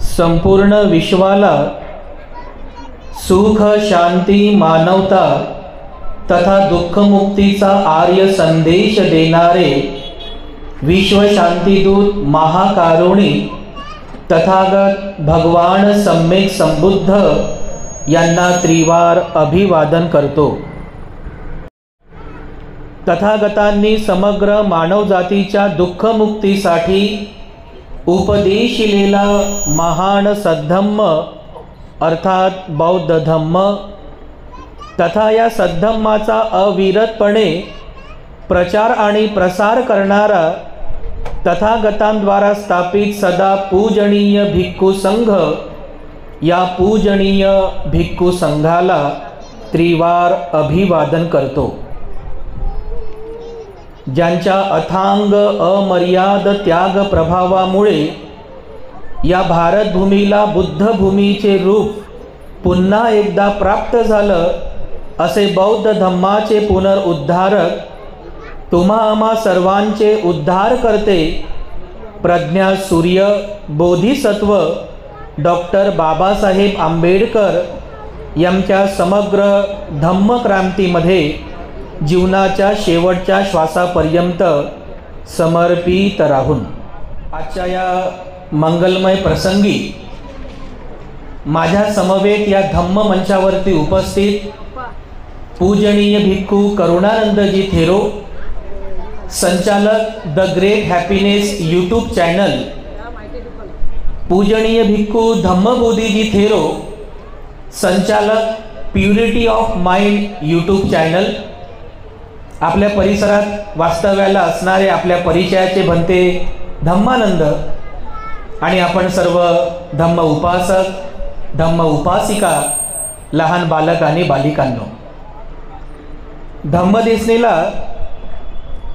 संपूर्ण विश्वाला सुख, शांती, मानवता तथा दुःखमुक्तीचा आर्य संदेश देणारे विश्वशांतीदूत महाकारुणी तथागत भगवान सम्यक संबुद्ध यांना त्रिवार अभिवादन करतो। तथागतांनी समग्र मानवजातीच्या दुःखमुक्तीसाठी उपदेशिलेला महान सद्धम्म अर्थात बौद्ध धम्म तथा या सद्धम्माचा अविरतपणे प्रचार आणि प्रसार करणारा तथागतांद्वारा स्थापित सदा पूजनीय भिक्खू संघ, या पूजनीय भिक्खू संघाला त्रिवार अभिवादन करतो। ज्यांच्या अथांग अमर्याद त्याग प्रभावामुळे या भारतभूमीला बुद्धभूमीचे रूप पुन्हा एकदा प्राप्त झालं, असे बौद्ध धम्माचे पुनरुद्धारक, तुम्हा आम्हा सर्वांचे उद्धार करते प्रज्ञा सूर्य बोधिसत्व डॉक्टर बाबासाहेब आंबेडकर यांच्या समग्र धम्मक्रांतीमध्ये जीवनाच्या शेवटच्या श्वासापर्यंत समर्पित राहून आजच्या या मंगलमय प्रसंगी माझ्या समवेत या धम्म मंचावरती उपस्थित पूजनीय भिक्खू करुणानंदजी थेरो, संचालक the great happiness YouTube channel, पूजनीय भिक्खू धम्मबोधीजी थेरो, संचालक purity of mind YouTube channel, आपल्या परिसरात वास्तव्याला असणारे आपल्या परिचयाचे भंते धम्मानंद आणि आपण सर्व धम्म उपासक, धम्म उपासिका, लहान बालक आणि बालिकांनो, धम्मदेसनेला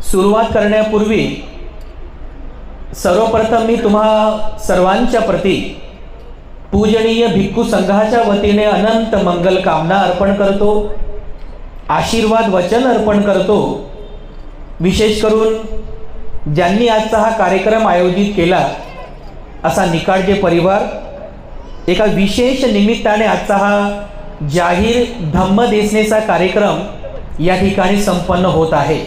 सुरुवात करण्यापूर्वी सर्वप्रथम मी तुम्हा सर्वांच्या प्रती पूजनीय भिक्खू संघाच्या वतीने अनंत मंगल कामना अर्पण करतो, आशीर्वाद वचन अर्पण करतो। विशेष करून ज्यांनी आजचा हा कार्यक्रम आयोजित केला असा निकाळजे परिवार, एका विशेष निमित्ताने आजचा हा जाहीर धम्मदेसनेचा कार्यक्रम या ठिकाणी संपन्न होत आहे।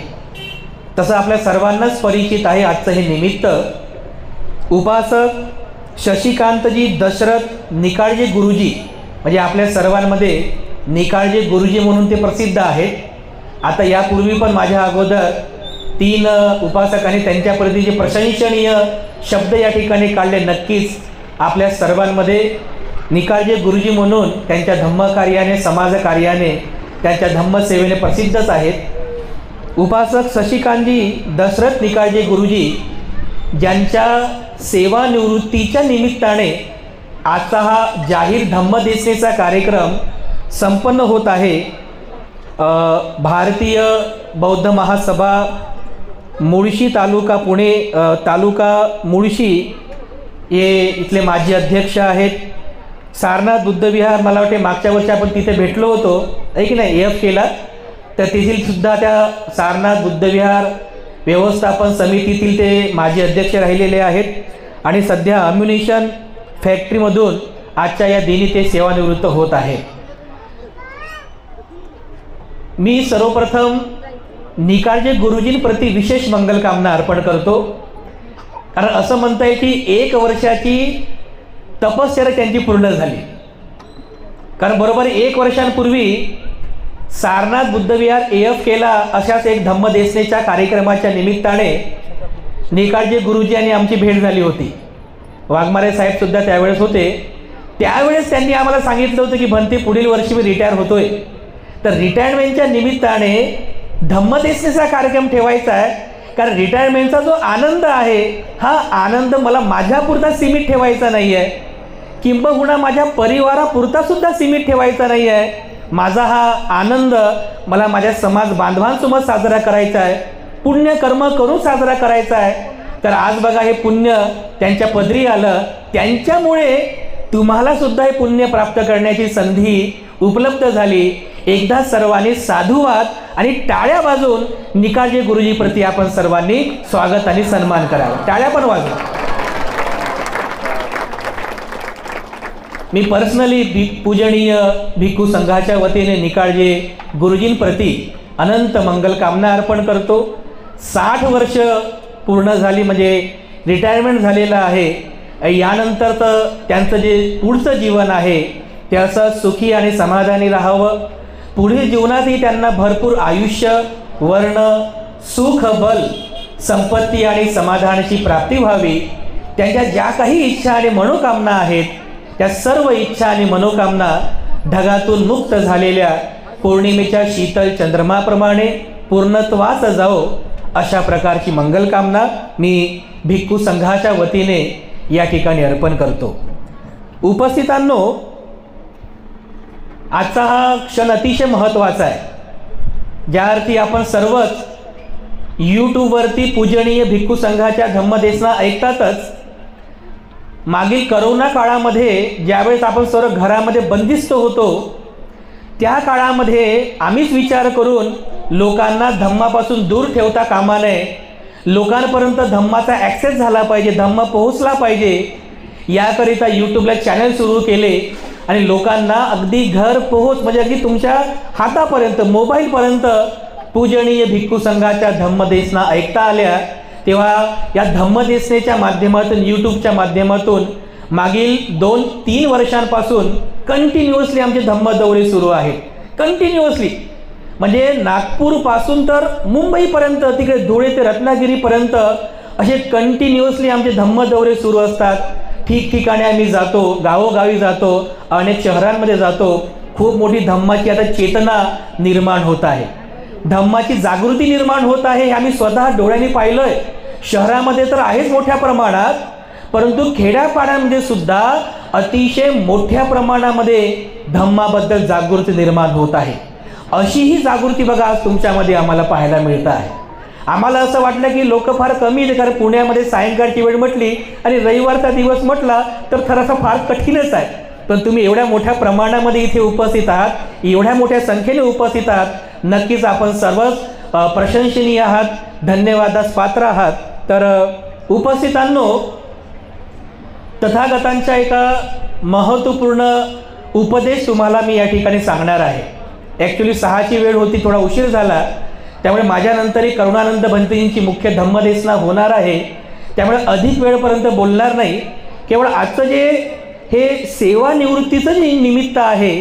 तसं आपल्या सर्वांनाच परिचित आहे आजचं हे निमित्त। उपासक शशिकांतजी दशरथ निकाळजे गुरुजी, म्हणजे आपल्या सर्वांमध्ये निकाळजे गुरुजी म्हणून ते प्रसिद्ध आहेत। आता यापूर्वी पण माझ्या अगोदर 3 उपासकांनी त्यांच्या प्रतीचे प्रशंसनीय शब्द या ठिकाणी काढले। नक्कीच आपल्या सर्वांमध्ये निकाळजे गुरुजी म्हणून त्यांच्या धम्मकार्याने, समाजकार्याने, त्यांच्या धम्मसेवेने प्रसिद्धच आहेत। उपासक शशिकांतजी दशरथ निकाळजे गुरुजी, ज्यांच्या सेवानिवृत्तीच्या निमित्ताने आजचा हा जाहीर धम्मदेसनेचा कार्यक्रम संपन्न होत आहे। भारतीय बौद्ध महासभा मुळशी तालुका, पुणे तालुका मुळशी, हे इथले माजी अध्यक्ष आहेत। सारनाथ बुद्धविहार, मला वाटते मागच्या वर्षी आपण तिथे भेटलो होतो आहे की नाही, AF केला, तर तेथील सुद्धा त्या सारनाथ बुद्धविहार व्यवस्थापन समितीतील ते माजी अध्यक्ष राहिलेले आहेत आणि सध्या अम्युनिशन फॅक्टरीमधून आजच्या या दिनी ते सेवानिवृत्त होत आहे। मी सर्वप्रथम निकाळजे गुरुजींप्रती विशेष मंगलकामना अर्पण करतो, कारण असं म्हणता येईल की 1 वर्षाची तपश्चर्या त्यांची पूर्ण झाली। कारण बरोबर 1 वर्षांपूर्वी सारनाथ बुद्धविहार AF केला अशाच एक धम्मदेसनेच्या कार्यक्रमाच्या निमित्ताने निकाळजे गुरुजी आणि आमची भेट झाली होती। वाघमारे साहेब सुद्धा त्यावेळेस होते। त्यावेळेस त्यांनी आम्हाला सांगितलं होतं की भंते पुढील वर्षी मी रिटायर होतोय, तर रिटायरमेंटच्या निमित्ताने धम्मदेसनेचा कार्यक्रम ठेवायचा आहे, कारण रिटायरमेंटचा जो आनंद आहे हा आनंद मला माझ्यापुरता सीमित ठेवायचा नाही आहे, किंबहुना माझ्या परिवारापुरता सुद्धा सीमित ठेवायचा नाही आहे। माझा हा आनंद मला माझ्या समाज बांधवांसोबत साजरा करायचा आहे, पुण्यकर्म करून साजरा करायचा आहे। तर आज बघा हे पुण्य त्यांच्या पदरी आलं, त्यांच्यामुळे तुम्हाला सुद्धा हे पुण्य प्राप्त करण्याची संधी उपलब्ध झाली। एकदा सर्वांनी साधुवाद आणि टाळ्या वाजवून निकाळजे गुरुजी प्रती आपण सर्वांनी स्वागत आणि सन्मान करावा। टाळ्या पण वाजवा। मी पर्सनली पूजनीय भिक्खू संघाच्या वतीने निकाळजे गुरुजींप्रती अनंत मंगल कामना अर्पण करतो. 60 वर्ष पूर्ण झाली, म्हणजे रिटायरमेंट झालेलं आहे. यानंतर तर त्यांचं जे पुढचं जीवन आहे ते असं सुखी आणि समाधानी राहावं. पुढील जीवनातही त्यांना भरपूर आयुष्य, वर्ण, सुख, बल, संपत्ती आणि समाधानाची प्राप्ती व्हावी. त्यांच्या ज्या काही इच्छा आणि मनोकामना आहेत त्या सर्व इच्छा आणि मनोकामना ढगातून मुक्त झालेल्या पौर्णिमेच्या शीतल चंद्रमाप्रमाणे पूर्णत्वास जाओ, अशा प्रकारची मंगलकामना मी भिक्खू संघाच्या वतीने या ठिकाणी अर्पण करतो. उपस्थितांनो, आजचा हा क्षण अतिशय महत्त्वाचा आहे. ज्या अर्थी आपण सर्वच यूट्यूबवरती पूजनीय भिक्खू संघाच्या धम्मदेसना ऐकतातच. मागील करोना काळामध्ये ज्यावेळेस आपण सर्व घरामध्ये बंदिस्त होतो त्या काळामध्ये आम्हीच विचार करून लोकांना धम्मापासून दूर ठेवता कामा नये, लोकांपर्यंत धम्माचा ॲक्सेस झाला पाहिजे, धम्म पोहोचला पाहिजे, याकरिता यूट्यूबला चॅनल सुरू केले आणि लोकांना अगदी घर पोहोच, म्हणजे अगदी तुमच्या हातापर्यंत, मोबाईलपर्यंत पूजनीय भिक्खू संघाच्या धम्मदेसना ऐकता आल्या. तेव्हा या धम्मदेसनेच्या माध्यमातून, यूट्यूबच्या माध्यमातून मागील 2-3 वर्षांपासून कंटिन्युअसली आमचे धम्म दौरे सुरू आहेत. कंटिन्युअसली म्हणजे नागपूरपासून तर मुंबईपर्यंत, तिकडे धुळे ते रत्नागिरीपर्यंत असे कंटिन्युअसली आमचे धम्म दौरे सुरू असतात. ठिकठिकाणी आम्ही जातो, गावोगावी जातो, अनेक शहरांमध्ये जातो. खूप मोठी धम्माची आता चेतना निर्माण होत आहे, धम्माची जागृती निर्माण होत आहे. हे आम्ही स्वतः डोळ्यांनी पाहिलं आहे. शहरामध्ये तर आहेच मोठ्या प्रमाणात, परंतु खेड्यापाड्यांमध्ये सुद्धा अतिशय मोठ्या प्रमाणामध्ये धम्माबद्दल जागृती निर्माण होत आहे. अशी ही जागृती बघा आज तुमच्यामध्ये आम्हाला पाहायला मिळत आहे. आम्हाला असं वाटलं की लोक फार कमी आहेत, कारण पुण्यामध्ये सायंकाळची वेळ म्हटली आणि रविवारचा दिवस म्हटला तर थोडासा फार कठीणच आहे. पण तुम्ही एवढ्या मोठ्या प्रमाणामध्ये इथे उपस्थित आहात, एवढ्या मोठ्या संख्येने उपस्थित आहात, नक्कीच आपण सर्वच प्रशंसनीय आहात, धन्यवादास पात्र आहात. तर उपस्थितांनो, तथागतांच्या एका महत्त्वपूर्ण उपदेश तुम्हाला मी या ठिकाणी सांगणार आहे. ॲक्च्युली 6ची वेळ होती, थोडा उशीर झाला, त्यामुळे माझ्यानंतरही करुणानंद भंतेजींची मुख्य धम्मदेसना होणार आहे, त्यामुळे अधिक वेळपर्यंत बोलणार नाही. केवळ आजचं जे हे सेवानिवृत्तीचं जे निमित्त आहे,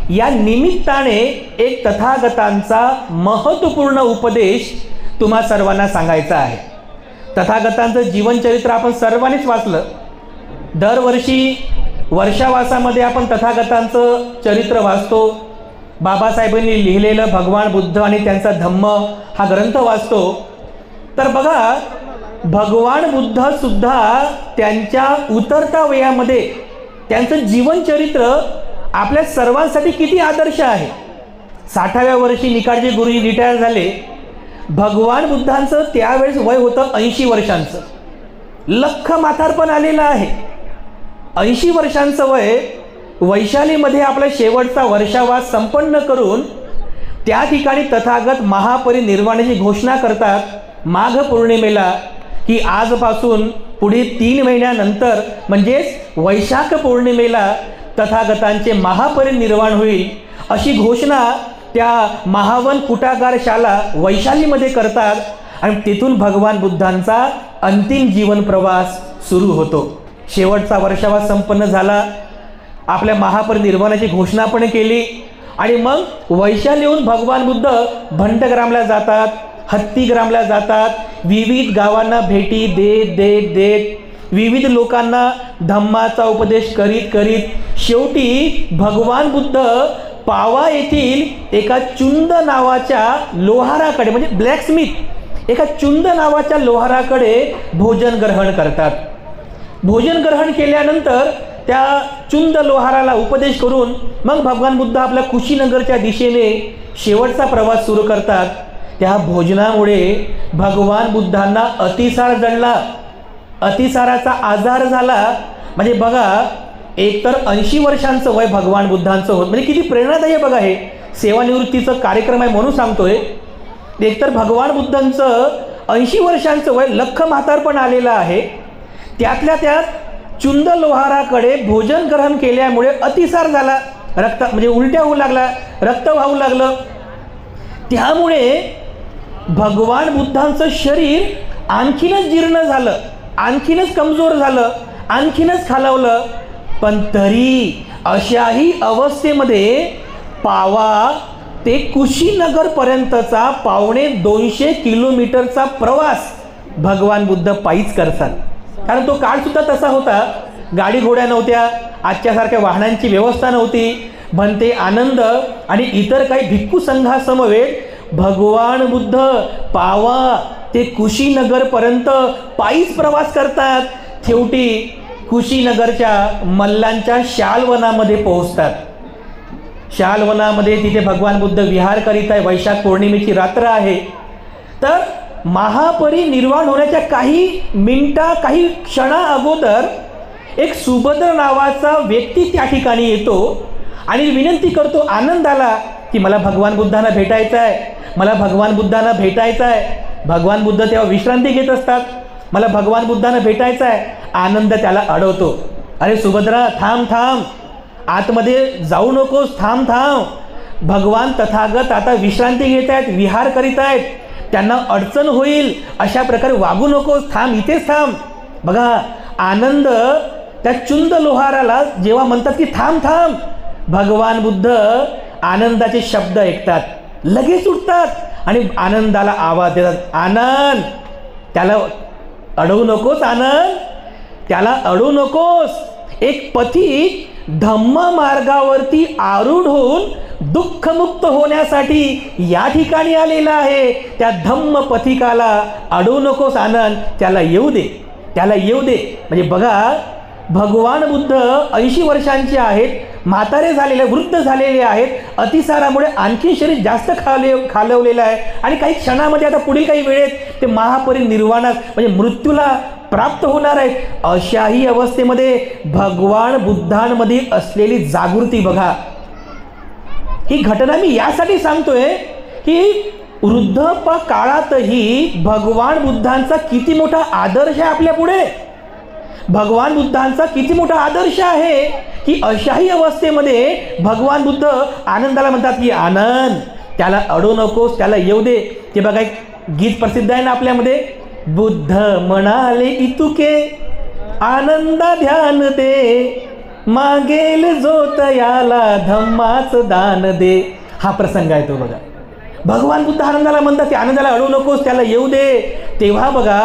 या निमित्ताने एक तथागतांचा महत्त्वपूर्ण उपदेश तुम्हा सर्वांना सांगायचा आहे. तथागतांचं जीवनचरित्र आपण सर्वांनीच वाचलं. दरवर्षी वर्षावासामध्ये आपण तथागतांचं चरित्र वाचतो. बाबासाहेबांनी लिहिलेलं भगवान बुद्ध आणि त्यांचा धम्म हा ग्रंथ वाचतो. तर बघा, भगवान बुद्ध सुद्धा त्यांच्या उतरत्या वयामध्ये त्यांचं जीवनचरित्र आपल्या सर्वांसाठी किती आदर्श आहे. 60व्या वर्षी निकाळजे गुरुजी रिटायर झाले. भगवान बुद्धांचं त्यावेळेस वय होतं 80 वर्षांचं. लख्ख म्हातारपण आलेलं आहे. 80 वर्षांचं वय. वैशालीमध्ये आपला शेवटचा वर्षावास संपन्न करून त्या ठिकाणी तथागत महापरिनिर्वाणाची घोषणा करतात माघ पौर्णिमेला, की आजपासून पुढे 3 महिन्यानंतर म्हणजेच वैशाख पौर्णिमेला तथागतांचे महापरिनिर्वाण होईल, अशी घोषणा त्या महावन कुटागारशाला वैशालीमध्ये करतात. आणि तिथून भगवान बुद्धांचा अंतिम जीवन प्रवास सुरू होतो. शेवटचा वर्षावास संपन्न झाला, आपल्या महापरिनिर्वाणाची घोषणा पण केली आणि मग वैशालीहून भगवान बुद्ध भंटग्रामला जातात, हत्तीग्रामला जातात. विविध गावांना भेटी देत विविध लोकांना धम्माचा उपदेश करीत शेवटी भगवान बुद्ध पावा येथील एका चुंद नावाच्या लोहाराकडे, म्हणजे ब्लॅकस्मिथ, एका चुंद नावाच्या लोहाराकडे भोजन ग्रहण करतात. भोजन ग्रहण केल्यानंतर त्या चुंद लोहाराला उपदेश करून मग भगवान बुद्ध आपल्या कुशीनगरच्या दिशेने शेवटचा प्रवास सुरू करतात. त्या भोजनामुळे भगवान बुद्धांना अतिसार जडला, अतिसाराचा आजार झाला. म्हणजे बघा, एकतर 80 वर्षांचं वय भगवान बुद्धांचं होत, म्हणजे किती प्रेरणादायी बघा. हे सेवानिवृत्तीचं कार्यक्रम आहे म्हणून सांगतोय. एकतर भगवान बुद्धांचं 80 वर्षांचं वय, लख्ख म्हातारपण आलेलं आहे. त्यातल्या त्यात चुंद लोहाराकडे भोजन ग्रहण केल्यामुळे अतिसार झाला, रक्त म्हणजे उलट्या होऊ लागला, रक्त वाहू लागलं. त्यामुळे भगवान बुद्धांचं शरीर आणखीनच जीर्ण झालं, आणखीनच कमजोर झालं, आणखीनच खालावलं. पण तरी अशाही अवस्थेमध्ये पावा ते कुशीनगरपर्यंतचा 250 किलोमीटरचा प्रवास भगवान बुद्ध पायीच करतात. कारण तो काळसुद्धा तसा होता. गाडी घोड्या नव्हत्या, आजच्यासारख्या वाहनांची व्यवस्था नव्हती. भंते आनंद आणि इतर काही भिक्खू संघासमवेत भगवान बुद्ध पावा ते कुशीनगरपर्यंत पायीच प्रवास करतात. शेवटी कुशीनगरच्या मल्लांच्या शालवनामध्ये पोहोचतात. शालवनामध्ये तिथे भगवान बुद्ध विहार करीत आहे. वैशाख पौर्णिमेची रात्र आहे. तर महापरिनिर्वाण होण्याच्या काही काही क्षणा अगोदर एक सुभद्र नावाचा व्यक्ती त्या ठिकाणी येतो आणि विनंती करतो आनंदाला की मला भगवान बुद्धांना भेटायचं आहे, मला भगवान बुद्धांना भेटायचं आहे. भगवान बुद्ध तेव्हा विश्रांती घेत असतात. मला भगवान बुद्धांना भेटायचं आहे. आनंद त्याला अडवतो. अरे सुभद्रा, थांब थांब, आतमध्ये जाऊ नकोस, थांब थांब. भगवान तथागत आता विश्रांती घेत आहेत, विहार करीत आहेत, त्यांना अडचण होईल, अशा प्रकारे वागू नकोस, थांब, इथेच थांब. बघा, आनंद त्या चुंद लोहाराला जेव्हा म्हणतात की थांब थांब, भगवान बुद्ध आनंदाचे शब्द ऐकतात, लगेच उठतात आणि आनंदाला आवाज देतात, आनंद, त्याला अडवू नकोस, आनंद, त्याला अडवू नकोस. एक पथिक धम्म मार्गावरती आरूढ होऊन दुःखमुक्त होण्यासाठी या ठिकाणी आलेला आहे. त्या धम्म पथिकाला अडवू नकोस आनंद, त्याला येऊ दे, त्याला येऊ दे. म्हणजे बघा, भगवान बुद्ध 80 वर्षांचे आहेत, म्हातारे झालेले, वृद्ध झालेले आहेत. अतिसारामुळे आणखी शरीर जास्त खालवलेलं आहे आणि काही क्षणामध्ये आता पुढील काही वेळेत ते महापरिनिर्वाणात म्हणजे मृत्यूला प्राप्त होणार आहेत. अशाही अवस्थेमध्ये भगवान बुद्धांमध्ये असलेली जागृती बघा. ही घटना मी यासाठी सांगतोय की वृद्धापा काळातही भगवान बुद्धांचा किती मोठा आदर्श आहे आपल्या पुढे. भगवान बुद्धांचा किती मोठा आदर्श आहे की अशाही अवस्थेमध्ये भगवान बुद्ध आनंदाला म्हणतात की आनंद, त्याला अडवू नकोस, त्याला येऊ दे. ते बघा, एक गीत प्रसिद्ध आहे ना आपल्यामध्ये, बुद्ध म्हणाले इतुके आनंदा ध्यान दे, मागेल जो तयाला धम्माच दान दे. हा प्रसंग आहे तो बघा. भगवान बुद्ध आनंदाला म्हणतात की आनंदाला अडवू नकोस, त्याला येऊ दे. तेव्हा बघा,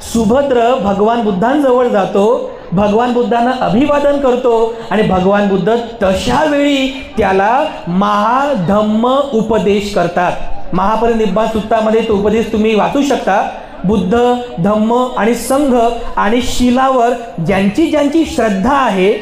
सुभद्र भगवान बुद्धांजवळ जातो, भगवान बुद्धांना अभिवादन करतो आणि भगवान बुद्ध तशा वेळी त्याला महाधम्म उपदेश करतात. महापरिनिर्वाण सूत्रामध्ये तो उपदेश तुम्ही वाचू शकता. बुद्ध, धम्म आणि संघ आणि शीलावर ज्यांची ज्यांची श्रद्धा आहे,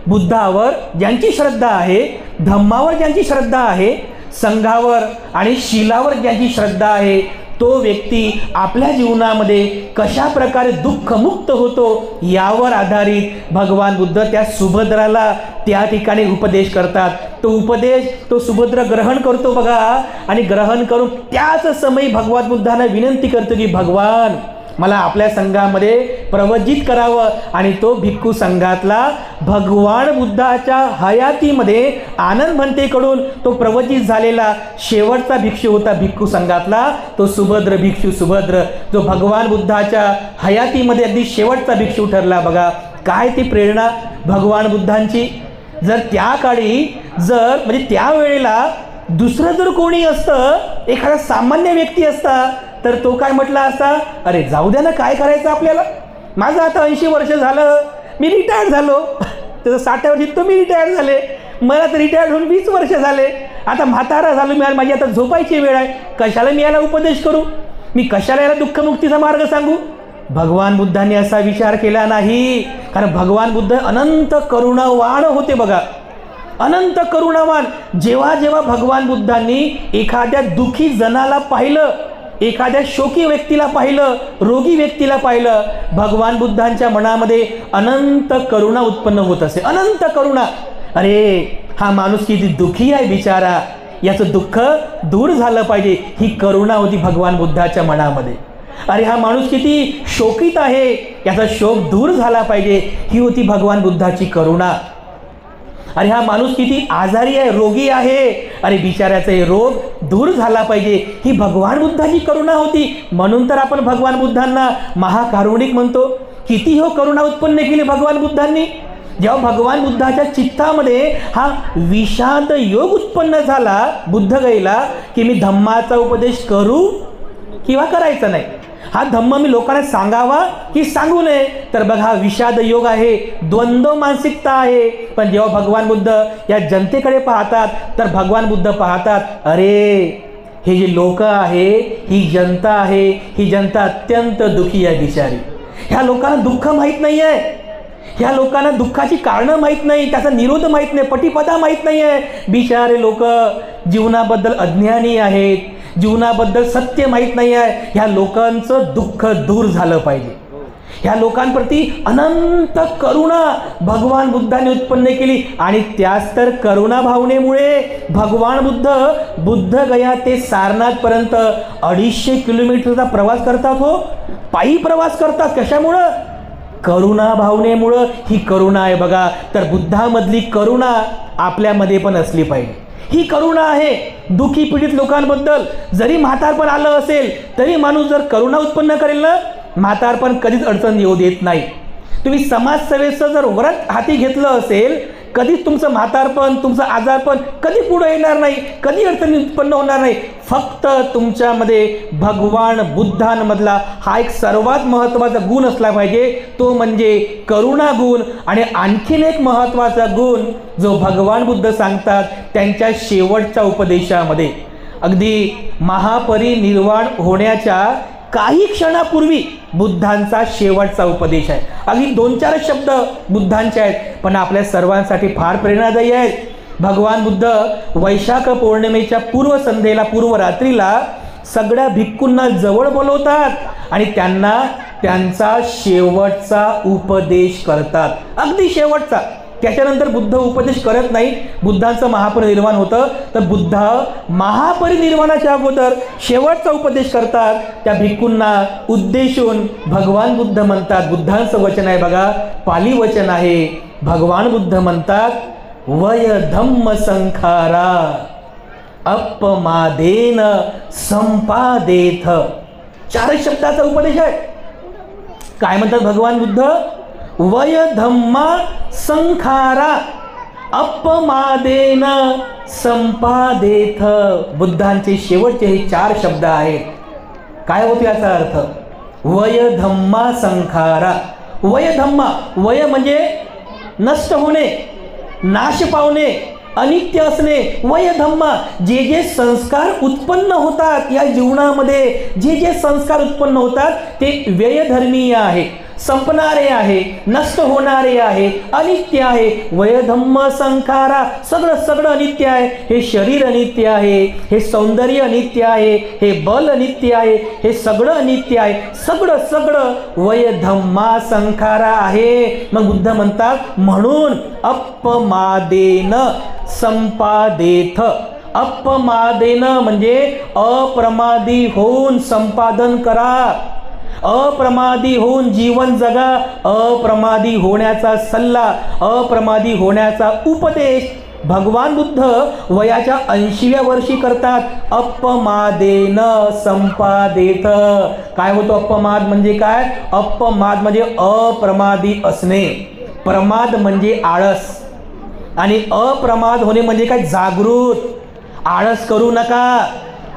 बुद्धावर ज्यांची श्रद्धा आहे, धम्मावर ज्यांची श्रद्धा आहे, संघावर आणि शीलावर ज्यांची श्रद्धा आहे, तो व्यक्ती आपल्या जीवनामध्ये कशा प्रकारे दुःखमुक्त होतो यावर आधारित भगवान बुद्ध त्या सुभद्राला त्या ठिकाणी उपदेश करतात. तो उपदेश तो सुभद्र ग्रहण करतो बघा. आणि ग्रहण करून त्याच समयी भगवान बुद्धांना विनंती करतो की भगवान, मला आपल्या संघामध्ये प्रवजित करावं. आणि तो भिक्खू संघातला भगवान बुद्धाच्या हयातीमध्ये आनंद भंतेकडून तो प्रवजित झालेला शेवटचा भिक्षू होता भिक्खू संघातला, तो सुभद्र भिक्षू. सुभद्र जो भगवान बुद्धाच्या हयातीमध्ये अगदी शेवटचा भिक्षू ठरला. बघा काय ती प्रेरणा भगवान बुद्धांची. जर त्या काळी म्हणजे त्यावेळेला दुसरं जर कोणी असतं, एखादा सामान्य व्यक्ती असता, तर तो काय म्हटला असता, अरे जाऊ द्या ना, काय करायचं आपल्याला, माझं आता 80 वर्ष झालं, मी रिटायर्ड झालो. त्याचं 60 वर्षी तुम्ही रिटायर्ड झाले, मला तर रिटायर्ड होऊन 20 वर्ष झाले, आता म्हातारा झालो मी, माझी आता झोपायची वेळ आहे, कशाला मी याला उपदेश करू, मी कशाला याला दुःखमुक्तीचा मार्ग सांगू. भगवान बुद्धांनी असा विचार केला नाही. कारण भगवान बुद्ध अनंत करुणावान होते बघा, अनंत करुणावान. जेव्हा जेव्हा भगवान बुद्धांनी एखाद्या दुःखी जनाला पाहिलं, एखाद्या शोकी व्यक्तीला पाहिलं, रोगी व्यक्तीला पाहिलं, भगवान बुद्धांच्या मनामध्ये अनंत करुणा उत्पन्न होत असे, अनंत करुणा. अरे हा माणूस किती दुःखी आहे बिचारा, याचं दुःख दूर झालं पाहिजे, ही करुणा होती भगवान बुद्धाच्या मनामध्ये. अरे हा माणूस किती शोकित आहे, याचा शोक दूर झाला पाहिजे, ही होती भगवान बुद्धाची करुणा. अरे हा माणूस किती आजारी आहे, रोगी आहे, अरे बिचाऱ्याचा हे रोग दूर झाला पाहिजे, ही भगवान बुद्धाची करुणा होती. म्हणून तर आपण भगवान बुद्धांना महाकारुणिक म्हणतो. किती हो करुणा उत्पन्न केली भगवान बुद्धांनी. जेव्हा भगवान बुद्धाच्या चित्तामध्ये हा विषाद योग उत्पन्न झाला बुद्ध गईला, की मी धम्माचा उपदेश करू किंवा करायचा नाही, हा धम्म मी लोकांना सांगावा की सांगू नये, तर बघा हा विषाद योग आहे, द्वंद्व मानसिकता आहे. पण जेव्हा भगवान बुद्ध या जनतेकडे पाहतात, तर भगवान बुद्ध पाहतात, अरे हे जे लोक आहे, ही जनता आहे, ही जनता अत्यंत दुःखी आहे बिचारी. ह्या लोकांना दुःख माहीत नाही आहे, ह्या लोकांना दुःखाची कारणं माहीत नाही, त्याचा निरोध माहीत नाही, पटीपदा माहीत नाही आहे. बिचारे लोक जीवनाबद्दल अज्ञानी आहेत, जीवनाबद्दल सत्य माहीत नाही आहे. ह्या लोकांचं दुःख दूर झालं पाहिजे. ह्या लोकांप्रती अनंत करुणा भगवान बुद्धाने उत्पन्न केली. आणि त्याच तर करुणा भावनेमुळे भगवान बुद्ध गया ते सारनाथपर्यंत 250 किलोमीटरचा प्रवास करतात. हो, पायी प्रवास करतात. कशामुळं? करुणा भावनेमुळं. ही करुणा आहे बघा. तर बुद्धामधली करुणा आपल्यामध्ये पण असली पाहिजे. ही करुणा आहे दुःखी पीडित लोकांबद्दल. जरी म्हातारपण आलं असेल तरी माणूस जर करुणा उत्पन्न करेल ना, म्हातारपण कधीच अडचण येऊ देत नाही. तुम्ही समाजसेवेचं जर व्रत हाती घेतलं असेल, कधीच तुमचं म्हातारपण, तुमचं आजारपण कधी पुढे येणार नाही, कधी अडचणी उत्पन्न होणार नाही. फक्त तुमच्यामध्ये भगवान बुद्धांमधला हा एक सर्वात महत्त्वाचा गुण असला पाहिजे, तो म्हणजे करुणा गुण. आणि आणखीन एक महत्त्वाचा गुण जो भगवान बुद्ध सांगतात त्यांच्या शेवटच्या उपदेशामध्ये, अगदी महापरिनिर्वाण होण्याच्या काही क्षणापूर्वी बुद्धांचा शेवटचा उपदेश आहे. अगदी 2-4 शब्द बुद्धांचे आहेत, पण आपल्या सर्वांसाठी फार प्रेरणादायी आहेत. भगवान बुद्ध वैशाख पौर्णिमेच्या पूर्वसंध्येला, पूर्वरात्रीला सगळ्या भिक्खूंना जवळ बोलवतात आणि त्यांना त्यांचा शेवटचा उपदेश करतात. अगदी शेवटचा. त्याच्यानंतर बुद्ध उपदेश करत नाही. बुद्धांचं महापरिनिर्वाण होतं, तर बुद्ध महापरिनिर्वाणाच्या अगोदर शेवटचा उपदेश करतात. त्या भिक्खूंना उद्देशून भगवान बुद्ध म्हणतात, बुद्धांचं वचन आहे बघा, पाली वचन आहे. भगवान बुद्ध म्हणतात, वय धम्म संखारा अपमादेन संपादेथ. 4 शब्दाचा उपदेश आहे. काय म्हणतात भगवान बुद्ध? वय धम्मा संखारा अपमादेन संपादेथ. बुद्धांचे शेवटचे हे 4 शब्द आहेत. काय होतो याचा अर्थ? वय धम्मा संखारा. वय धम्मा, वय म्हणजे नष्ट होणे, नाश पावणे, अनित्य असणे. वय धम्मा, जे जे संस्कार उत्पन्न होतात या जीवनामध्ये, जे जे संस्कार उत्पन्न होतात ते व्ययधर्मीय आहे, संपणारे आहे, नष्ट होणारे आहे, अनित्य आहे. वयधम्म संखारा, सगळं अनित्य आहे. हे शरीर अनित्य आहे, हे सौंदर्य अनित्य आहे, हे बल अनित्य आहे, हे सगळं अनित्य आहे. सगळं वयधम्मा संखारा आहे. मग बुद्ध म्हणतात, म्हणून अपमादेन संपादेथ. अपमादेन म्हणजे अप्रमादी होऊन संपादन करा, अप्रमादी होऊन जीवन जगा. अप्रमादी होण्याचा सल्ला, अप्रमादी होण्याचा उपदेश भगवान बुद्ध वयाच्या 80व्या वर्षी करतात. अपमादेन संपादेत. काय होतो अपमाद म्हणजे काय? अपमाद म्हणजे अप्रमादी असणे. प्रमाद म्हणजे आळस आणि अप्रमाद होणे म्हणजे काय? जागृत. आळस करू नका,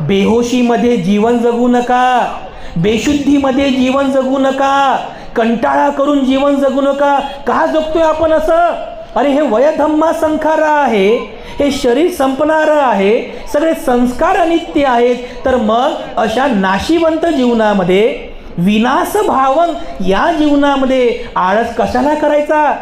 बेहोशीमध्ये जीवन जगू नका, बेशुद्धीमध्ये जीवन जगू नका, कंटाळा करून जीवन जगू नका. का जगतोय आपण असं? अरे हे वयधम्मा संखारा आहे, हे शरीर संपणारं आहे, सगळे संस्कार अनित्य आहेत. तर मग अशा नाशिवंत जीवनामध्ये, विनाश भावं या जीवनामध्ये आळस कशाला करायचा?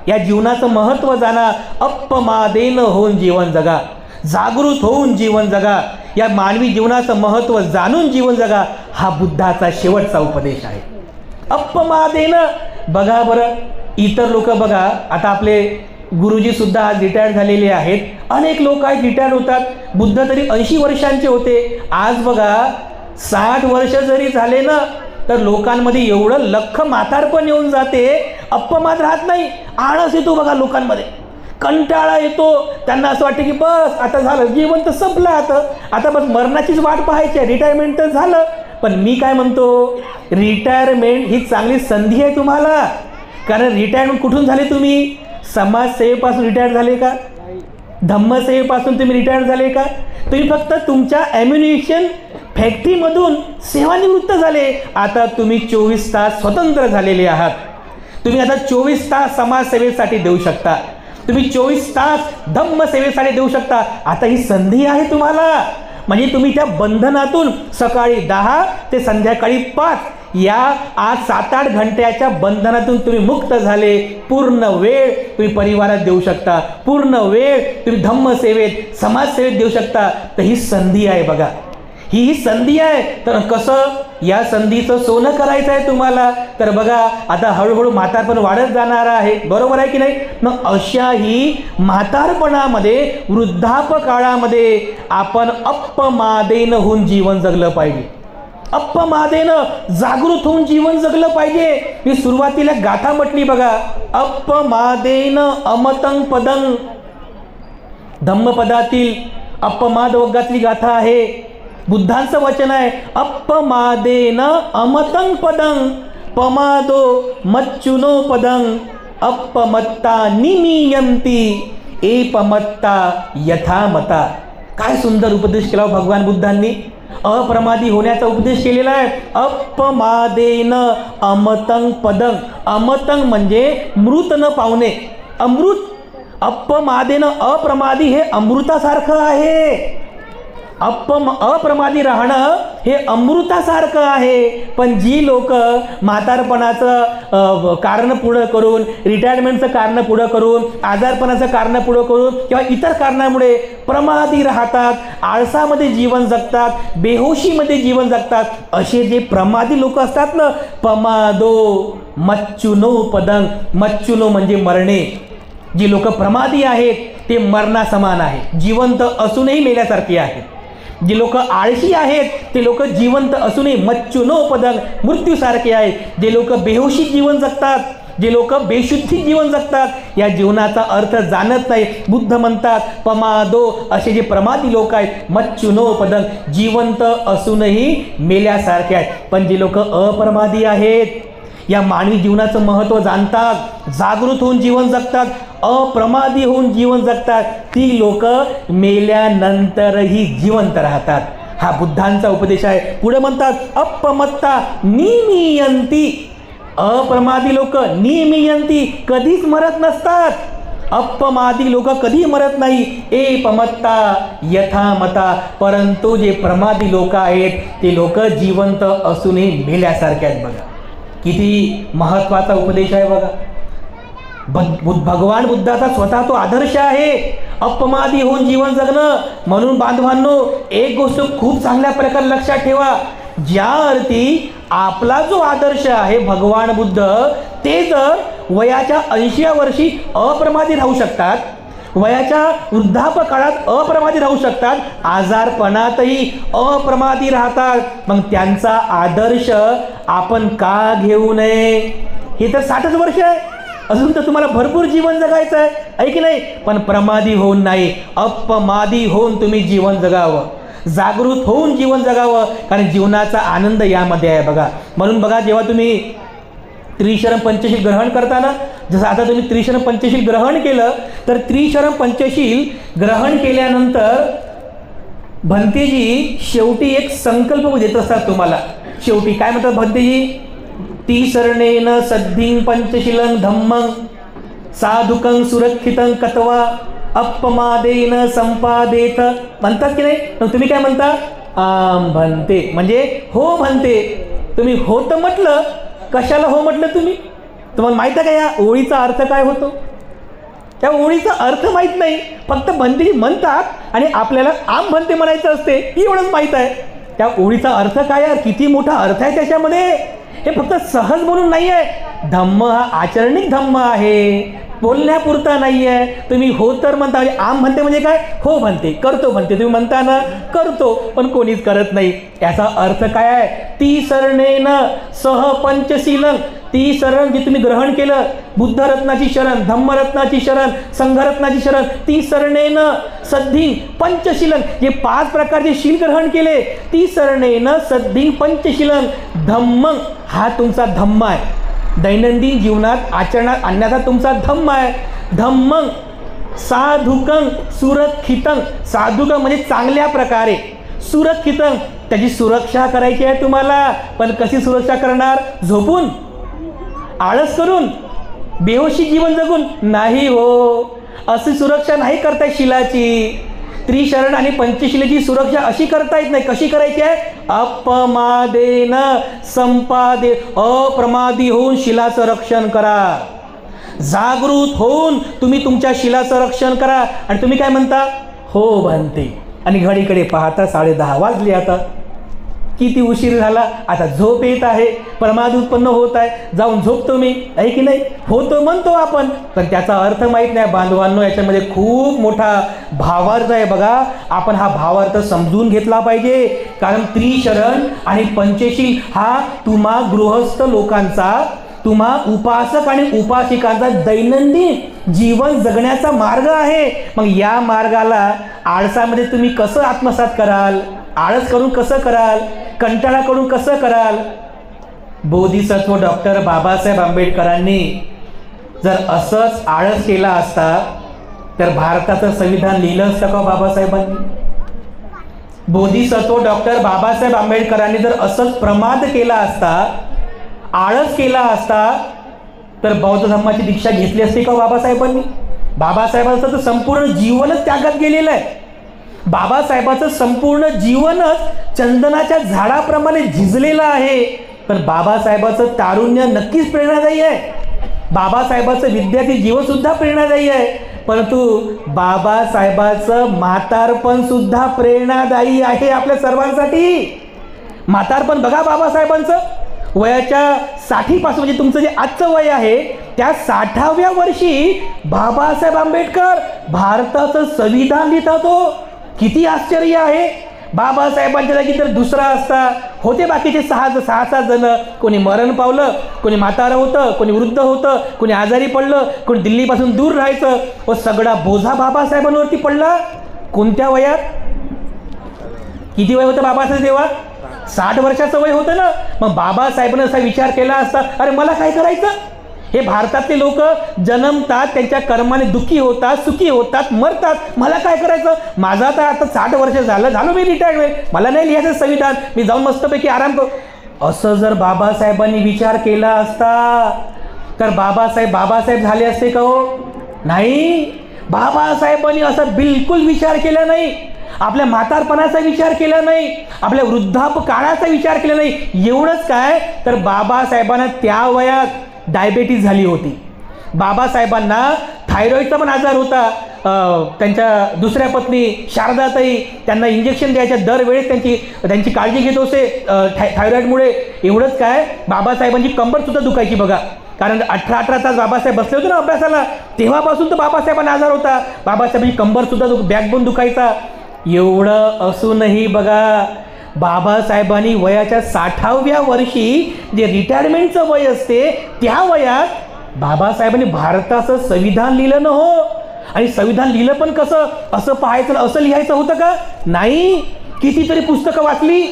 या जीवनाचं महत्त्व जाणा. अपमादेन होऊन जीवन जगा, जागृत होऊन जीवन जगा. या मानवी जीवनाचं महत्त्व जाणून जीवन जगा. हा बुद्धाचा शेवटचा उपदेश आहे. अपमादेन. बघा बरं, इतर लोक बघा, आता आपले गुरुजी सुद्धा आज रिटायर्ड झालेले आहेत. अनेक लोक आहेत रिटायर्ड होतात. बुद्ध तरी 80 वर्षांचे होते. आज बघा 60 वर्ष जरी झाले ना, तर लोकांमध्ये एवढं लख म्हातारपण येऊन जाते, अपमाद राहत नाही, आळस येतो बघा लोकांमध्ये, कंटाळा येतो, त्यांना असं वाटतं की बस आता झालं, जीवन तर संपलं, आता बस मरणाचीच वाट पाहायची आहे, रिटायरमेंट तर झालं. पण मी काय म्हणतो, रिटायरमेंट ही चांगली संधी आहे तुम्हाला. कारण रिटायरमेंट कुठून झाले तुम्ही? समाजसेवेपासून रिटायर झाले का? धम्मसेवेपासून तुम्ही रिटायर झाले का? तुम्ही फक्त तुमच्या ॲम्युनिशन फॅक्टरीमधून सेवानिवृत्त झाले. आता तुम्ही 24 तास स्वतंत्र झालेले आहात. तुम्ही आता 24 तास समाजसेवेसाठी देऊ शकता, तुम्ही 24 तास धम्मसेवेसाठी देऊ शकता. आता ही संधी आहे तुम्हाला. म्हणजे तुम्ही त्या बंधनातून सकाळी 10 ते संध्याकाळी 5 या आज 7-8 घंट्याच्या बंधनातून तुम्ही मुक्त झाले. पूर्ण वेळ तुम्ही परिवारात देऊ शकता, पूर्ण वेळ तुम्ही धम्मसेवेत समाजसेवेत देऊ शकता. तर ही संधी आहे बघा, ही संधी आहे. तर कसं या संधीचं सोनं करायचं आहे तुम्हाला? तर बघा आता हळूहळू म्हातारपण वाढत जाणार आहे, बरोबर आहे की नाही? मग अशा ही म्हातारपणामध्ये वृद्धापकाळामध्ये आपण अपमादेन होऊन जीवन जगलं पाहिजे. अपमादेनं जागृत होऊन जीवन जगलं पाहिजे. मी सुरुवातीला गाथा म्हटली बघा, अपमादेन अमतं पदं. धम्मपदातील अपमाद वर्गातली गाथा आहे, बुद्धांचं वचन आहे. अपमादेन अमतं पदं पमादो मच्चुनो पदं अपमत्ता निमीयंती एपमत्ता यथामता. काय सुंदर उपदेश केला भगवान बुद्धांनी. अप्रमादी होण्याचा उपदेश केलेला आहे. अपमादेन अमतं पदं. अमतं म्हणजे मृत न पावणे, अमृत. अपमादेन अप्रमादी हे अमृतासारखं आहे. अप्रमादी राहणं हे अमृतासारखं आहे. पण जी लोक म्हातारपणाचं कारण पुढं करून, रिटायरमेंटचं कारण पुढं करून, आजारपणाचं कारण पुढं करून किंवा इतर कारणामुळे प्रमादी राहतात, आळसामध्ये जीवन जगतात, बेहोशीमध्ये जीवन जगतात, असे जे प्रमादी लोक असतात ना, पमादो मच्चुनो पदं. मच्चुनो म्हणजे मरणे. जी लोक प्रमादी आहेत ते मरणासमान आहे, जिवंत असूनही मेल्यासारखी आहेत. जे लोक आळशी आहेत ते लोक जिवंत असूनही मच्चुनो पदं मृत्यूसारखे आहेत. जे लोक बेहोशी जीवन जगतात, जे लोक बेशुद्धी जीवन जगतात, या जीवनाचा अर्थ जाणत नाही. बुद्ध म्हणतात पमादो, असे जे प्रमादी लोक आहेत, मच्चुनो पदं जिवंत असूनही मेल्यासारखे आहेत. पण जे लोक अप्रमादी आहेत, या मानवी जीवनाचं महत्त्व जाणतात, जागृत होऊन जीवन जगतात, अप्रमादी होऊन जीवन जगतात, ती लोक मेल्यानंतरही जिवंत राहतात. हा बुद्धांचा उपदेश आहे. पुढे म्हणतात अपमत्ता निमीयंती. अप्रमादी लोक निमीयंती कधीच मरत नसतात. अपमादी लोक कधी मरत नाही. एपमत्ता यथामता. परंतु जे प्रमादी लोक आहेत ते लोक जिवंत असूनही मेल्यासारखे आहेत. बघा किती महत्त्वाचा उपदेश आहे बघा. भगवान बुद्धाचा स्वतः तो आदर्श आहे, अपमादी होऊन जीवन जगणं. म्हणून बांधवांनो, एक गोष्ट खूप चांगल्या प्रकारे लक्षात ठेवा. ज्या अर्थी आपला जो आदर्श आहे भगवान बुद्ध, ते जर वयाच्या 80व्या वर्षी अप्रमादी राहू शकतात, वयाच्या वृद्धापकाळात अप्रमादी राहू शकतात, आजारपणातही अप्रमादी राहतात, मग त्यांचा आदर्श आपण का घेऊ नये? हे तर 60च वर्ष आहे, अजून तर तुम्हाला भरपूर जीवन जगायचं आहे की नाही? पण प्रमादी होऊन नाही, अपमादी होऊन तुम्ही जीवन जगावं, जागृत होऊन जीवन जगावं. कारण जीवनाचा आनंद यामध्ये आहे बघा. म्हणून बघा, जेव्हा तुम्ही त्रिशरण पंचशील ग्रहण करताना, जसं आता तुम्ही त्रिशरण पंचशील ग्रहण केलं, तर त्रिशरण पंचशील ग्रहण केल्यानंतर भंतेजी शेवटी एक संकल्प देत असतात तुम्हाला. शेवटी काय म्हणतात भंतेजी? तिसरणेन सद्धिं पंचशीलं धम्मं साधुकं सुरक्षितं कत्वा अपमादेन संपादेत. म्हणतात की नाही? मग तुम्ही काय म्हणता? आम भंते, म्हणजे हो भंते. तुम्ही हो तर म्हटलं, कशाला हो म्हटलं तुम्ही? तुम्हाला माहिती आहे का या ओळीचा अर्थ काय होतो? त्या ओळीचा अर्थ माहीत नाही, फक्त भंतेजी म्हणतात आणि आपल्याला आम भंते म्हणायचं असते, एवढंच माहीत आहे. त्या ओळीचा अर्थ काय आहे? किती मोठा अर्थ आहे त्याच्यामध्ये. हे फक्त सहज म्हणून नाही आहे. धम्म हा आचरणिक धम्म आहे. बोलण्यापुरता नाही आहे. तुम्ही हो तर म्हणता, म्हणजे आम म्हणते म्हणजे काय, हो म्हणते, करतो म्हणते, तुम्ही म्हणता ना करतो, पण कोणीच करत नाही. याचा अर्थ काय आहे, ती शरणेन सह पंचशीलं, ती शरण जी तुम्ही ग्रहण केलं, बुद्धरत्नाची शरण, धम्मरत्नाची शरण, संघरत्नाची शरण, ती शरणेन सद्धी पंचशीलन, जे 5 प्रकारचे शील ग्रहण केले, ती शरणेन सद्धी पंचशीलन धम्म, हा तुमचा धम्म आहे. दैनंदिन जीवनात आचरणात आणण्याचा तुमचा धम्म आहे. धम्म साधुकं सुरक्षितं, साधुकं म्हणजे चांगल्या प्रकारे, सुरक्षितं त्याची सुरक्षा करायची आहे तुम्हाला. पण कशी सुरक्षा करणार, झोपून, आळस करून, बेहोशी जीवन जगून नाही हो, अशी सुरक्षा नाही करताय शिलाची. त्रिशरण आणि पंचशिलेची सुरक्षा अशी करता येत नाही. कशी करायची आहे, अपमादेन संपादे, अप्रमादी होऊन शिलाचं रक्षण करा. जागृत होऊन तुम्ही तुमच्या शिलाचं रक्षण करा. आणि तुम्ही काय म्हणता, हो म्हणते, आणि घडीकडे पाहता 10:30 वाजले. आता किती उशीर झाला, आता झोप येत आहे, प्रमाद उत्पन्न होत आहे, जाऊन झोपतो मी, आहे की नाही, होतो म्हणतो आपण, पण त्याचा अर्थ माहीत नाही. बांधवांनो, याच्यामध्ये खूप मोठा भावार्थ आहे बघा. आपण हा भावार्थ समजून घेतला पाहिजे. कारण त्रिशरण आणि पंचशील हा तुम्हा गृहस्थ लोकांचा, तुम्हा उपासक आणि उपासिकांचा दैनंदिन जीवन जगण्याचा मार्ग आहे. मग या मार्गाला आळसामध्ये तुम्ही कसं आत्मसात कराल, आळस करून कसं कराल, कंटाळा करून कसं कराल. बोधिसत्व डॉक्टर बाबासाहेब आंबेडकरांनी जर असंच आळस केला असता तर भारताचं संविधान लिहिलं असतं का बाबासाहेबांनी. बोधिसत्व डॉक्टर बाबासाहेब आंबेडकरांनी जर असंच प्रमाद केला असता, आळस केला असता, तर बौद्ध धर्माची दीक्षा घेतली असती का बाबासाहेबांनी. बाबासाहेबांचं तर संपूर्ण जीवनच त्यागात गेलेलं आहे. बाबासाहेबाचं संपूर्ण जीवनच चंदनाच्या झाडाप्रमाणे झिजलेलं आहे. पण बाबासाहेबाचं तारुण्य नक्कीच प्रेरणादायी आहे. बाबासाहेबाचं विद्यार्थी जीवन सुद्धा प्रेरणादायी आहे. परंतु बाबासाहेबाचं म्हातारपण सुद्धा प्रेरणादायी आहे आपल्या सर्वांसाठी. म्हातारपण बघा बाबासाहेबांचं, वयाच्या 60 पासून, म्हणजे तुमचं जे आजचं वय आहे त्या 60व्या वर्षी बाबासाहेब आंबेडकर भारताचं संविधान लिहितात. हो, किती आश्चर्य आहे. बाबासाहेबांच्या जागी तर दुसरा असता, होते बाकीचे 6-7 जण, कोणी मरण पावलं, कोणी म्हातारं होतं, कोणी वृद्ध होतं, कोणी आजारी पडलं, कोणी दिल्लीपासून दूर राहायचं, व सगळा बोझा बाबासाहेबांवरती पडला. कोणत्या वयात, किती वय होतं बाबासाहेब तेव्हा, 60 वर्षाचं वय होतं ना. मग बाबासाहेबांनी असा विचार केला असता, अरे मला काय करायचं, हे भारतातले लोक जन्मतात, त्यांच्या कर्माने दुःखी होतात, सुखी होतात, मरतात, मला काय करायचं, माझा तर आता 60 वर्ष झालो मी रिटायर्ड, मला नाही लिहायचं संविधान, मी जाऊन मस्तपैकी आराम करू. असं जर बाबासाहेबांनी विचार केला असता तर बाबासाहेब झाले असते का हो. नाही, बाबासाहेबांनी असा बिलकुल विचार केला नाही. आपल्या म्हातारपणाचा विचार केला नाही, आपल्या वृद्धाप काळाचा विचार केला नाही. एवढंच काय, तर बाबासाहेबांना त्या वयात डायबेटीज झाली होती. बाबासाहेबांना थायरॉईडचा पण आजार होता. त्यांच्या दुसऱ्या पत्नी शारदाताई त्यांना इंजेक्शन द्यायच्या दरवेळेस, त्यांची काळजी घेत होते थायरॉईडमुळे. एवढंच काय, बाबासाहेबांची कंबर सुद्धा दुखायची बघा. कारण 18 तास बाबासाहेब बसले होते ना अभ्यासाला, तेव्हापासून तर बाबासाहेबांना आजार होता. बाबासाहेबांची कंबर सुद्धा बॅकबोन दुखायचा. एवढं असूनही बघा, बाबासाहेबांनी वयाच्या 60व्या वर्षी, जे रिटायरमेंटचं वय असते, त्या वयात बाबासाहेबांनी भारताचं संविधान लिहिलं ना हो. आणि संविधान लिहिलं पण कसं, असं पाहायचं, असं लिहायचं होतं का, नाही. कितीतरी पुस्तकं वाचली,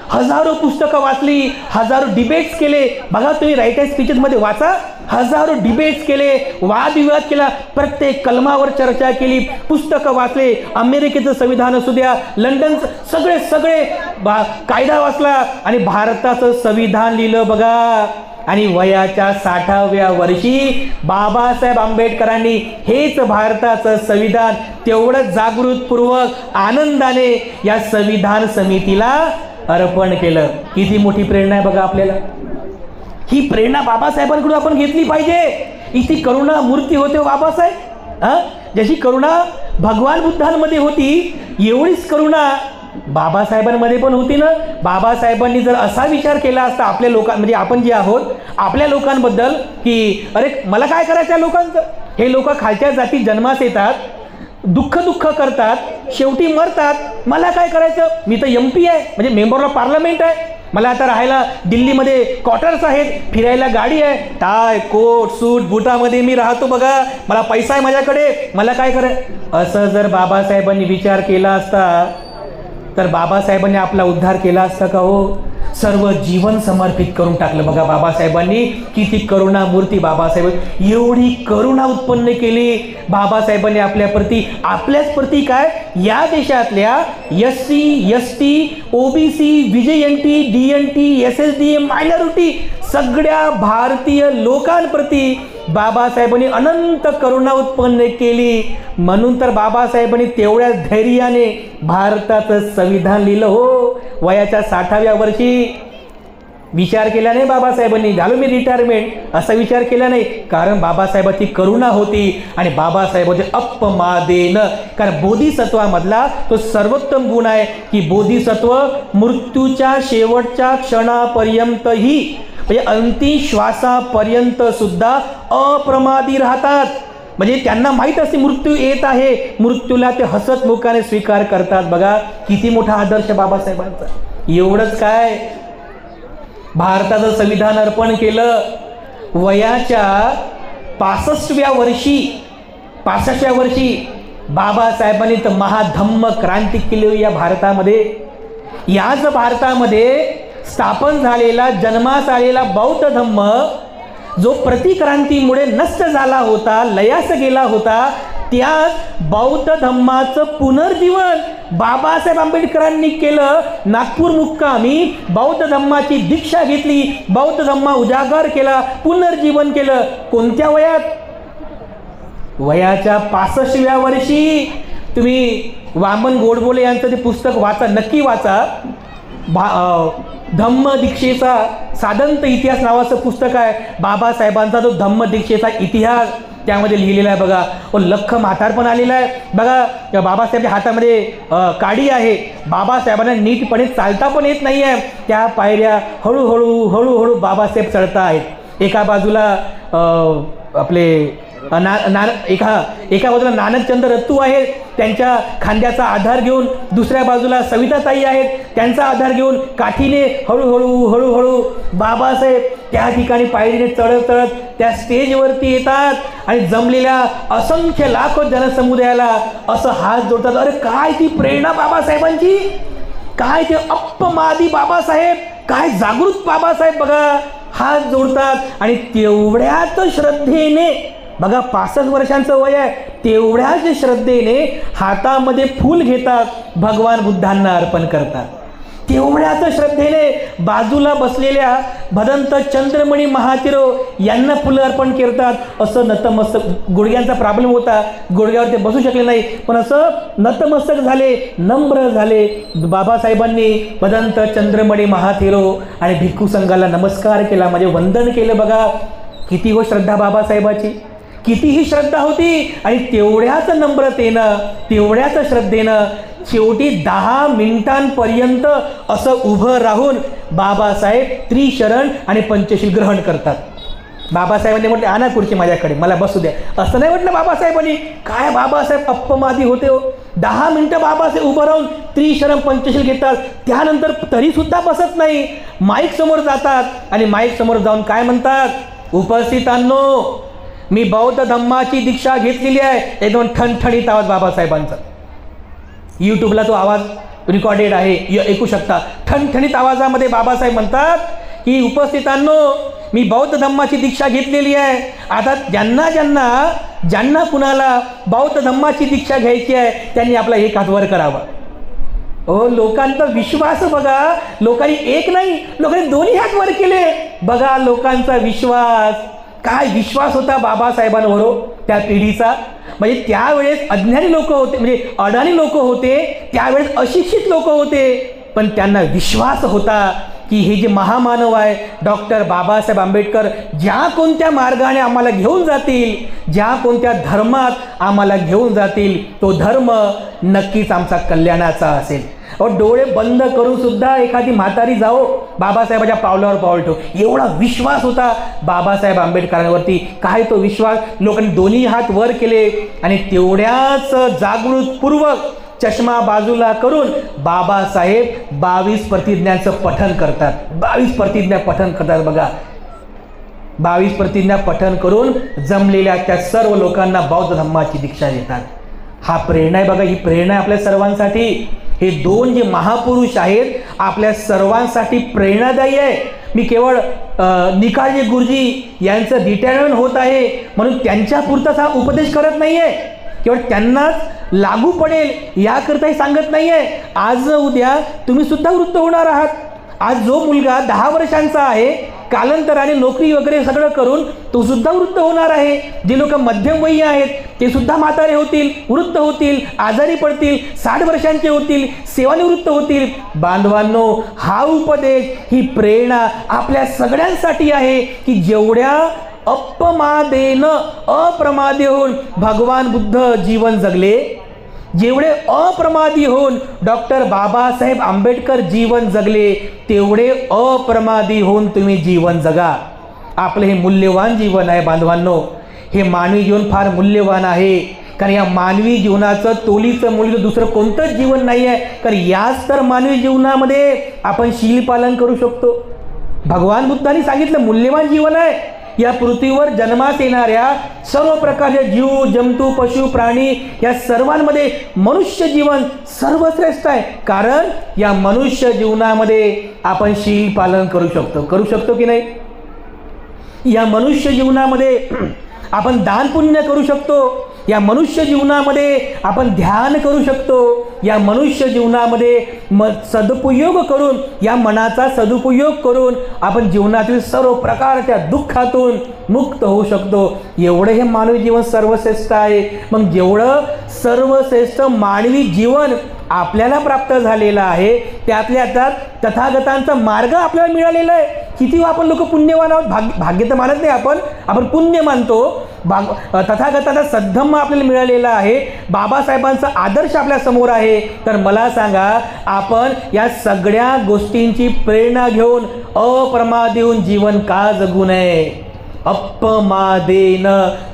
हजारो पुस्तकं वाचली, हजारो डिबेट्स केले. बघा तुम्ही राईट अँड स्पीचेसमध्ये वाचा, हजारो डिबेट्स केले, वादविवाद केला, प्रत्येक कलमावर चर्चा केली, पुस्तकं वाचले. अमेरिकेचं संविधान असू द्या, लंडनचं, सगळे कायदा वाचला आणि भारताचं संविधान लिहिलं बघा. आणि वयाच्या 60व्या वर्षी बाबासाहेब आंबेडकरांनी हेच भारताचं संविधान तेवढं जागृतपूर्वक आनंदाने या संविधान समितीला अर्पण केलं. किती मोठी प्रेरणा आहे बघा आपल्याला. ही प्रेरणा बाबासाहेबांकडून आपण घेतली पाहिजे. इथे करुणा मूर्ती होते बाबासाहेब. जशी करुणा भगवान बुद्धांमध्ये होती, एवढीच करुणा बाबासाहेबांमध्ये पण होती ना. बाबासाहेबांनी जर असा विचार केला असता आपल्या म्हणजे आपण जे आहोत आपल्या लोकांबद्दल, की अरे मला काय करायचं आहे लोकांचं, हे लोक खालच्या जाती जन्मास येतात, दुःख करतात, शेवटी मरतात, मला काय करायचं, मी तर MP आहे, म्हणजे मेंबर ऑफ पार्लमेंट आहे, मला आता राहायला दिल्लीमध्ये क्वार्टर्स आहेत, फिरायला गाडी आहे, टाय कोट सूट बुटामध्ये मी राहतो बघा, मला पैसा आहे माझ्याकडे, मला काय करायचं. असं जर बाबासाहेबांनी विचार केला असता तर बाबासाहेबांनी आपला उद्धार केला असता का हो. सर्व जीवन समर्पित करून टाकलं बघा बाबासाहेबांनी. किती करुणामूर्ती बाबासाहेब, एवढी करुणा उत्पन्न केली बाबासाहेबांनी आपल्याच प्रती काय, या देशातल्या SC ST OBC VJNT DNT SSD minority सगळ्या भारतीय लोकांप्रती बाबासाहेबांनी अनंत करुणा उत्पन्न केली. म्हणून तर बाबासाहेबांनी तेवढ्या धैर्याने भारताचं संविधान लिहिलं हो. वयाच्या 60व्या वर्षी विचार केला नाही बाबासाहेबांनी, झालो मी रिटायरमेंट, असा विचार केला नाही. कारण बाबासाहेबांची करुणा होती आणि बाबासाहेबांचे अपमादेन. कारण बोधिसत्वामधला तो सर्वोत्तम गुण आहे की बोधिसत्व मृत्यूच्या शेवटच्या क्षणापर्यंतही, म्हणजे अंतिम श्वासापर्यंत सुद्धा अप्रमादी राहतात. म्हणजे त्यांना माहीत असते मृत्यू येत आहे, मृत्यूला ते हसत मुखाने स्वीकार करतात. बघा किती मोठा आदर्श बाबासाहेबांचा. एवढंच काय, भारताचं संविधान अर्पण केलं वयाच्या 65व्या वर्षी बाबासाहेबांनी तर महाधम्म क्रांती केली या भारतामध्ये. याच भारतामध्ये स्थापन झालेला, जन्मास आलेला बौद्ध धम्म जो प्रतिक्रांतीमुळे नष्ट झाला होता, लयास गेला होता, त्याच बौद्ध धम्माचं पुनर्जीवन बाबासाहेब आंबेडकरांनी केलं. नागपूर मुक्कामी बौद्ध धम्माची दीक्षा घेतली, बौद्ध धम्मा उजागर केला, पुनर्जीवन केलं. कोणत्या वयात? वयाच्या 65व्या वर्षी. तुम्ही वामन गोडबोले यांचं ते पुस्तक वाचा, नक्की वाचा. धम्म दीक्षेचा साधंत इतिहास नावाचं पुस्तक आहे. बाबासाहेबांचा जो धम्म दीक्षेचा इतिहास त्यामध्ये लिहिलेला आहे बघा. लख म्हातार पण आलेला आहे बघा. बाबासाहेबच्या हातामध्ये काडी आहे. बाबासाहेबांना नीटपणे चालता पण येत नाही आहे. त्या पायऱ्या हळूहळू बाबासाहेब चढत आहेत. एका बाजूला आपले एका बाजूला नानकचंद्र रत्तू आहेत, त्यांच्या खांद्याचा आधार घेऊन, दुसऱ्या बाजूला सविताताई आहेत, त्यांचा आधार घेऊन काठीने हळूहळू बाबासाहेब त्या ठिकाणी पायरीने चढत त्या स्टेजवरती येतात आणि जमलेल्या असंख्य लाखो जनसमुदायाला असं हात जोडतात. अरे काय ती प्रेरणा बाबासाहेबांची, काय ते अपमादी बाबासाहेब, काय जागृत बाबासाहेब बघा. हात जोडतात आणि तेवढ्याच श्रद्धेने, बघा 65 वर्षांचं वय आहे, तेवढ्याच श्रद्धेने हातामध्ये फूल घेतात, भगवान बुद्धांना अर्पण करतात. तेवढ्याच श्रद्धेने बाजूला बसलेल्या भदंत चंद्रमणी महातिरो यांना फुलं अर्पण करतात. असं नतमस्तक, गुडघ्यांचा प्रॉब्लेम होता, गुडघ्यावर ते बसू शकले नाही, पण असं नतमस्तक झाले, नम्र झाले. बाबासाहेबांनी भदंत चंद्रमणी महातिरो आणि भिक्खू संघाला नमस्कार केला, म्हणजे वंदन केलं. बघा किती हो श्रद्धा बाबासाहेबाची, कितीही श्रद्धा होती. आणि तेवढ्याच नम्रतेनं, तेवढ्याच श्रद्धेनं शेवटी 10 मिनिटांपर्यंत असं उभं राहून बाबासाहेब त्रिशरण आणि पंचशील ग्रहण करतात. बाबासाहेबांनी म्हटले आणा खुर्ची माझ्याकडे, मला बसू द्या. असं नाही म्हटलं बाबासाहेबांनी. काय बाबासाहेब अपमादी होते हो. 10 मिनिटं बाबासाहेब उभं राहून त्रिशरण पंचशील घेतात. त्यानंतर तरीसुद्धा बसत नाही, माईक समोर जातात आणि माईक समोर जाऊन काय म्हणतात, उपस्थितांनो, मी बौद्ध धम्माची दीक्षा घेतलेली आहे. एकदम ठणठणीत आवाज बाबासाहेबांचा. यूट्यूबला तो आवाज रेकॉर्डेड आहे, ऐकू शकता. ठणठणीत आवाजामध्ये बाबासाहेब म्हणतात की उपस्थितांनो, मी बौद्ध धम्माची दीक्षा घेतलेली आहे. आता ज्यांना कुणाला बौद्ध धम्माची दीक्षा घ्यायची आहे त्यांनी आपला एक हात वर करावा. ओ लोकांचा विश्वास बघा, लोकांनी एक नाही, लोकांनी दोन्ही हात वर केले. बघा लोकांचा विश्वास, काय विश्वास होता बाबासाहेबांवर त्या पिढीचा. म्हणजे त्यावेळेस अज्ञानी लोक होते, म्हणजे अडाणी लोक होते, त्यावेळेस अशिक्षित लोक होते, पण त्यांना विश्वास होता की हे जे महामानव आहे डॉक्टर बाबासाहेब आंबेडकर, ज्या कोणत्या मार्गाने आम्हाला घेऊन जातील, ज्या कोणत्या धर्मात आम्हाला घेऊन जातील, तो धर्म नक्कीच आमचा कल्याणाचा असेल. डोळे बंद करून सुद्धा एखादी म्हातारी जाओ बाबासाहेबाच्या पावलावर पाऊल ठेव, एवढा विश्वास होता बाबासाहेब आंबेडकरांवरती. काय तो विश्वास! लोकांनी दोन्ही हात वर केले आणि तेवढ्याच जागृतपूर्वक चष्मा बाजूला करून बाबासाहेब 22 प्रतिज्ञांचं पठण करतात. 22 प्रतिज्ञा पठण करतात. बघा, 22 प्रतिज्ञा पठण करून जमलेल्या त्या सर्व लोकांना बौद्ध धम्माची दीक्षा देतात. हा प्रेरणा आहे. बघा, ही प्रेरणा आहे आपल्या सर्वांसाठी. हे दोन जे महापुरुष आहेत आपल्या सर्वांसाठी प्रेरणादायी आहे. मी केवळ निकाळजे गुरुजी यांचं रिटायरमेंट होत आहे म्हणून त्यांच्या पुरताच हा उपदेश करत नाही आहे, केवळ त्यांनाच लागू पडेल याकरताही सांगत नाही आहे. आज उद्या तुम्ही सुद्धा वृद्ध होणार आहात. आज जो मुलगा 10 वर्षांचा आहे कालांतराने नोकरी वगैरे सगळं करून तो सुद्धा वृद्ध होणार आहे. जे लोक मध्यमवयी आहेत ते सुद्धा म्हातारे होतील, वृद्ध होतील, आजारी पडतील, 60 वर्षांचे होतील, सेवानिवृत्त होतील. बांधवांनो, हा उपदेश, ही प्रेरणा आपल्या सगळ्यांसाठी आहे की जेवढ्या अपमादेनं अप्रमादी होऊन भगवान बुद्ध जीवन जगले, जेवढे अप्रमादी होऊन डॉक्टर बाबासाहेब आंबेडकर जीवन जगले, तेवढे अप्रमादी होऊन तुम्ही जीवन जगा. आपलं हे मूल्यवान जीवन आहे बांधवांनो. हे मानवी जीवन फार मूल्यवान आहे, कारण या मानवी जीवनाचं तोलीचं मूल्य दुसरं कोणतंच जीवन नाही आहे. कारण याच तर मानवी जीवनामध्ये आपण शीलपालन करू शकतो. भगवान बुद्धांनी सांगितलं मूल्यवान जीवन आहे. या पृथ्वीवर जन्मास येणाऱ्या सर्व प्रकारचे जीव जंतू पशु प्राणी या सर्वांमध्ये मनुष्य जीवन सर्वश्रेष्ठ आहे. कारण या मनुष्य जीवनामध्ये आपण शील पालन करू शकतो की नाही? या मनुष्य जीवनामध्ये आपण दान पुण्य करू शकतो. या मनुष्य जीवनामध्ये आपण ध्यान करू शकतो. या मनुष्य जीवनामध्ये सदुपयोग करून, या मनाचा सदुपयोग करून आपण जीवनातील सर्व प्रकारच्या दुःखातून मुक्त होऊ शकतो. एवढं हे मानवी जीवन सर्वश्रेष्ठ आहे. मग जेवढं सर्वश्रेष्ठ मानवी जीवन आपल्याला प्राप्त झालेलं आहे त्यातल्या त्यात तथागतांचा मार्ग आपल्याला मिळालेला आहे. किती आपण लोक पुण्यवान आहोत. भाग्य तर मानत नाही आपण पुण्य मानतो. तथागताचा सद्धम्म आपल्याला मिळालेला आहे. बाबासाहेबांचा आदर्श आपल्या समोर आहे. तर मला सांगा, आपण या सगळ्या गोष्टींची प्रेरणा घेऊन अप्रमादी होऊन जीवन का जगू नये? अपमादेन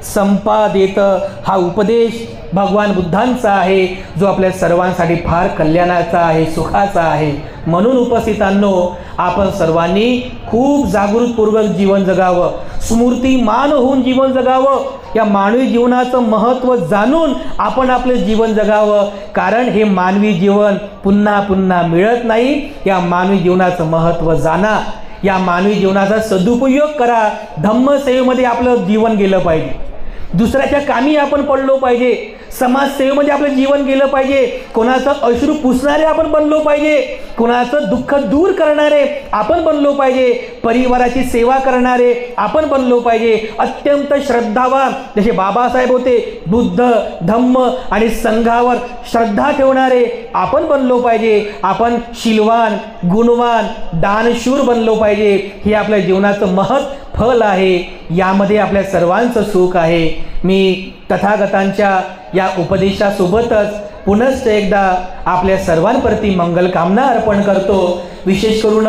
संपादेत हा उपदेश भगवान बुद्धांचा आहे, जो आपल्या सर्वांसाठी फार कल्याणाचा आहे, सुखाचा आहे. म्हणून उपस्थितांनो, आपण सर्वांनी खूप जागृतपूर्वक जीवन जगावं, स्मृतिमान होऊन जीवन जगावं. या मानवी जीवनाचं महत्त्व जाणून आपण आपलं जीवन जगावं. कारण हे मानवी जीवन पुन्हा पुन्हा मिळत नाही. या मानवी जीवनाचं महत्त्व जाणा. या मानवी जीवनाचा सदुपयोग करा. धम्मसेवेमध्ये आपलं जीवन गेलं पाहिजे. दुसऱ्याच्या कामी आपण पडलो पाहिजे. समाजसेवेमध्ये आपलं जीवन गेलं पाहिजे. कोणाचं अश्रू पुसणारे आपण बनलो पाहिजे. कोणाचं दुःख दूर करणारे आपण बनलो पाहिजे. परिवाराची सेवा करणारे आपण बनलो पाहिजे. अत्यंत श्रद्धावान जसे बाबासाहेब होते, बुद्ध धम्म आणि संघावर श्रद्धा ठेवणारे आपण बनलो पाहिजे. आपण शीलवान, गुणवान, दानशूर बनलो पाहिजे. हे आपल्या जीवनाचं महत् फल आहे. यामध्ये आपल्या सर्वांचं सुख आहे. मी तथागतांच्या या उपदेशासोबतच पुनश्च एकदा आपल्या सर्वांप्रती मंगल कामना अर्पण करतो. विशेष करून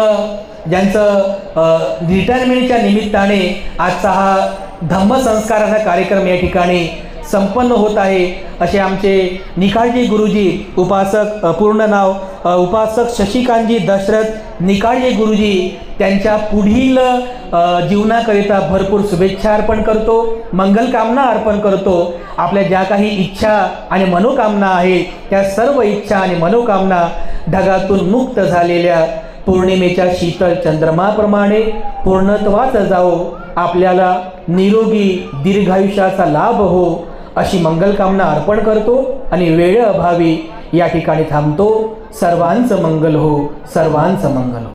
ज्यांचं रिटायरमेंटच्या निमित्ताने आजचा हा धम्मसंस्काराचा कार्यक्रम या ठिकाणी संपन्न होत आहे, असे आमचे निकाळजे गुरुजी, उपासक पूर्ण नाव उपासक शशिकांतजी दशरथ निकाळजे गुरुजी, त्यांच्या पुढील जीवनाकरिता भरपूर शुभेच्छा अर्पण करतो, मंगलकामना अर्पण करतो. आपल्या ज्या काही इच्छा आणि मनोकामना आहेत त्या सर्व इच्छा आणि मनोकामना ढगातून मुक्त झालेल्या पौर्णिमेच्या शीतल चंद्रमाप्रमाणे पूर्णत्वास जाओ. आपल्याला निरोगी दीर्घायुष्याचा लाभ हो, अशी मंगलकामना अर्पण करतो आणि वेळेअभावी या ठिकाणी थांबतो. सर्वांचं मंगल हो, सर्वांचं मंगल हो.